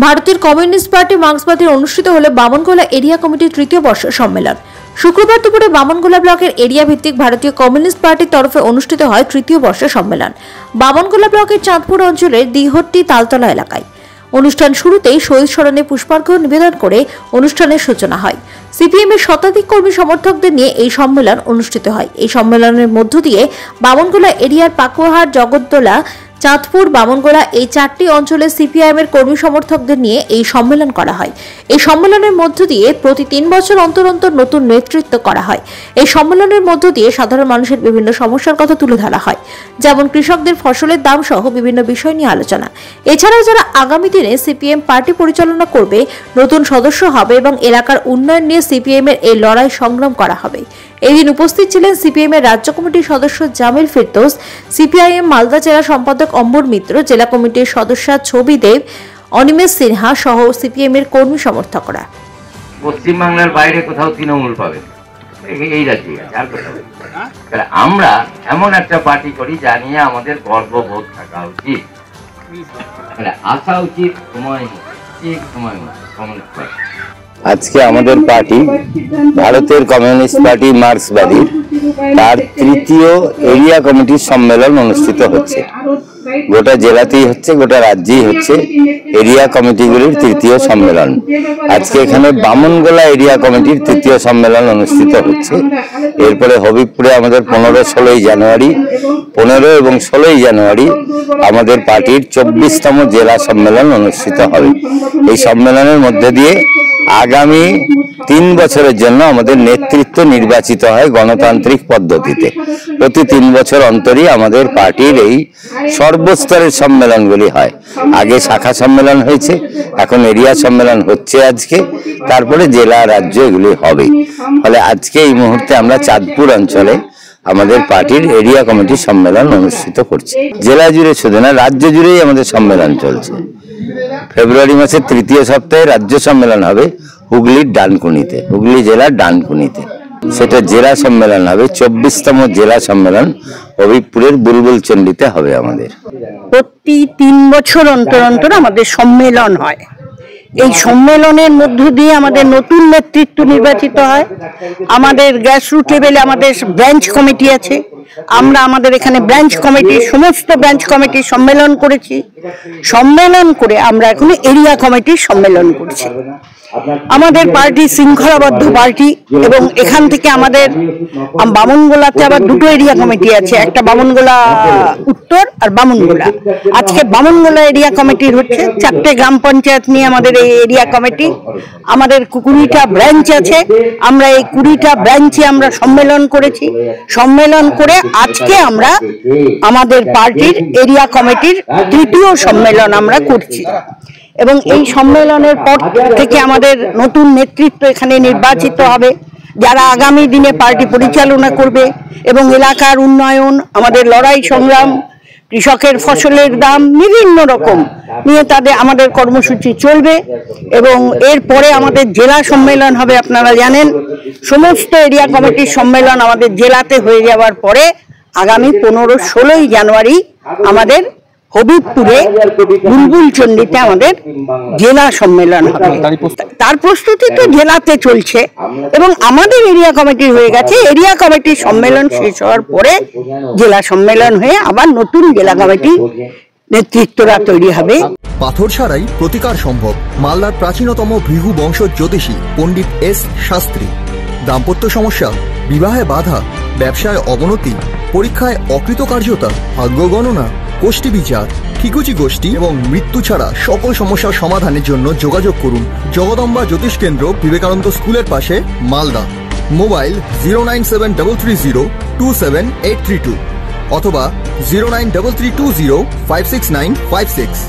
ভারতের communist party মার্ক্সবাদীর অনুষ্ঠিত হলো বামনগোলা এরিয়া কমিটির তৃতীয় বর্ষ সম্মেলন। শুক্রবার দুপুরে বামনগোলা ব্লকের এরিয়া ভিত্তিক ভারতীয় কমিউনিস্ট পার্টির তরফে অনুষ্ঠিত হয় তৃতীয় বর্ষ সম্মেলন বামনগোলা ব্লকের চাঁদপুর অঞ্চলের দিহট্টি তালতলা এলাকায়। অনুষ্ঠান শুরুতেই শহীদ স্মরণে পুষ্পার্ঘ্য নিবেদন করে অনুষ্ঠানের সূচনা হয়। সিপিএম এর শতাধিক কর্মী সমর্থকদের নিয়ে এই সম্মেলন অনুষ্ঠিত হয়। এই সম্মেলনের মধ্য দিয়ে বামনগোলা এরিয়ার পাকুয়াহাট, জগদ্দলা, চাঁদপুর, বামনগোলা এই চারটি অঞ্চলে সিপিআইএম এর কর্মী সমর্থকদের নিয়ে এই সম্মেলন করা হয়। এই সম্মেলনের মধ্য দিয়ে প্রতি 3 বছর অন্তর অন্তর নতুন নেতৃত্ব করা হয়। এই সম্মেলনের মধ্য দিয়ে সাধারণ মানুষের বিভিন্ন সমস্যার কথা তুলে ধরা হয়, যেমন কৃষকদের ফসলের দাম সহ বিভিন্ন বিষয় নিয়ে আলোচনা। এছাড়াও যারা আগামী দিনে সিপিএম পার্টি পরিচালনা করবে, নতুন সদস্য হবে এবং এলাকার উন্নয়ন নিয়ে সিপিএম এর এই লড়াই সংগ্রাম করা হবে। এদিন উপস্থিত ছিলেন সিপিএম এর রাজ্য কমিটির সদস্য জামিল ফিরদৌস, সিপিআইএম মালদা জেলা সম্পাদক অম্বর মিত্র, জেলা কমিটির সদস্য ছবি দেব, অনিমেষ সিনহা সহ সিপিএম এর কর্মী সমর্থকরা। পশ্চিমবাংলার বাইরে কোথাও তৃণমূল পাবে এই রাজ্যে আর কোথাও। আমরা এমন একটা পার্টি করি যা নিয়ে আমাদের গর্ববোধ থাকা উচিত, আসা উচিত সময় ঠিক সময় মতো। আজকে আমাদের পার্টি ভারতের কমিউনিস্ট পার্টি মার্ক্সবাদী তার তৃতীয় এরিয়া কমিটির সম্মেলন অনুষ্ঠিত হচ্ছে। গোটা জেলাতেই হচ্ছে, গোটা রাজ্যেই হচ্ছে এরিয়া কমিটিগুলির তৃতীয় সম্মেলন। আজকে এখানে বামনগোলা এরিয়া কমিটির তৃতীয় সম্মেলন অনুষ্ঠিত হচ্ছে। এরপরে হবিবপুরে আমাদের 15-16 জানুয়ারি, 15 এবং 16 জানুয়ারি আমাদের পার্টির 24তম জেলা সম্মেলন অনুষ্ঠিত হবে। এই সম্মেলনের মধ্যে দিয়ে আগামী 3 বছরের জন্য আমাদের নেতৃত্ব নির্বাচিত হয় গণতান্ত্রিক পদ্ধতিতে। প্রতি 3 বছর অন্তরই আমাদের পার্টির এই সর্বস্তরের সম্মেলনগুলি হয়। আগে শাখা সম্মেলন হয়েছে, এখন এরিয়া সম্মেলন হচ্ছে আজকে, তারপরে জেলা, রাজ্য এগুলি হবে। ফলে আজকে এই মুহূর্তে আমরা চাঁদপুর অঞ্চলে আমাদের পার্টির এরিয়া কমিটির সম্মেলন অনুষ্ঠিত করছি। জেলা জুড়ে শুধু না, রাজ্য জুড়েই আমাদের সম্মেলন চলছে। ফেব্রুয়ারি মাসের 3য় সপ্তাহে রাজ্য সম্মেলন হবে হুগলির ডানকুনিতে, হুগলি জেলার ডানকুনিতে। সেটা জেলা সম্মেলন হবে, 24তম জেলা সম্মেলন হবিবপুরের বুলবুলচন্ডিতে হবে আমাদের। প্রতি 3 বছর অন্তর অন্তর আমাদের সম্মেলন হয়। এই সম্মেলনের মধ্য দিয়ে আমাদের নতুন নেতৃত্ব নির্বাচিত হয়। আমাদের গ্রাসরুট লেভেলে আমাদের ব্রাঞ্চ কমিটি আছে। আমরা আমাদের এখানে ব্রাঞ্চ কমিটির সমস্ত ব্রাঞ্চ কমিটির সম্মেলন করেছি। সম্মেলন করে আমরা এখন এরিয়া কমিটির সম্মেলন করছি। আমাদের পার্টি শৃঙ্খলাবদ্ধ পার্টি এবং এখান থেকে আমাদের বামনগোলাতে আবার 2টো এরিয়া কমিটি আছে, একটা বামনগোলা উত্তর আর বামনগোলা। আজকে বামনগোলা এরিয়া কমিটির হচ্ছে 4টে গ্রাম পঞ্চায়েত নিয়ে আমাদের এই এরিয়া কমিটি। আমাদের 20টা ব্রাঞ্চ আছে। আমরা এই 20টা ব্রাঞ্চে আমরা সম্মেলন করেছি। সম্মেলন করে আজকে আমরা আমাদের পার্টির এরিয়া কমিটির তৃতীয় সম্মেলন আমরা করছি এবং এই সম্মেলনের পর থেকে আমাদের নতুন নেতৃত্ব এখানে নির্বাচিত হবে, যারা আগামী দিনে পার্টি পরিচালনা করবে এবং এলাকার উন্নয়ন, আমাদের লড়াই সংগ্রাম, কৃষকের ফসলের দাম বিভিন্ন রকম নিয়ে আমাদের কর্মসূচি চলবে। এবং এরপরে আমাদের জেলা সম্মেলন হবে। আপনারা জানেন সমস্ত এরিয়া কমিটির সম্মেলন আমাদের জেলাতে হয়ে যাওয়ার পরে আগামী 15-16 জানুয়ারি আমাদের হবিবপুরে বুলবুলচন্ডিতে আমাদের জেলা সম্মেলন হবে। তার প্রস্তুতি তো জেলাতে চলছে এবং আমাদের এরিয়া কমিটি হয়ে গেছে। এরিয়া কমিটির সম্মেলন শেষ হওয়ার পরে জেলা সম্মেলন হয়ে আবার নতুন জেলা কমিটি নেতৃত্বরা তৈরি হবে। পাথর ছাড়াই প্রতিকার সম্ভব। মালদার প্রাচীনতম ভৃগু বংশ জ্যোতিষী পণ্ডিত এস শাস্ত্রী। দাম্পত্য সমস্যা, বিবাহে বাধা, ব্যবসায় অবনতি, পরীক্ষায় অকৃতকার্যতা, ভাগ্য গণনা, গোষ্ঠী বিচার, ঠিকুচি গোষ্ঠী এবং মৃত্যু ছাড়া সকল সমস্যার সমাধানের জন্য যোগাযোগ করুন জগদম্বা জ্যোতিষ কেন্দ্র, বিবেকানন্দ স্কুলের পাশে, মালদা। মোবাইল 097302782 অথবা 09332056956।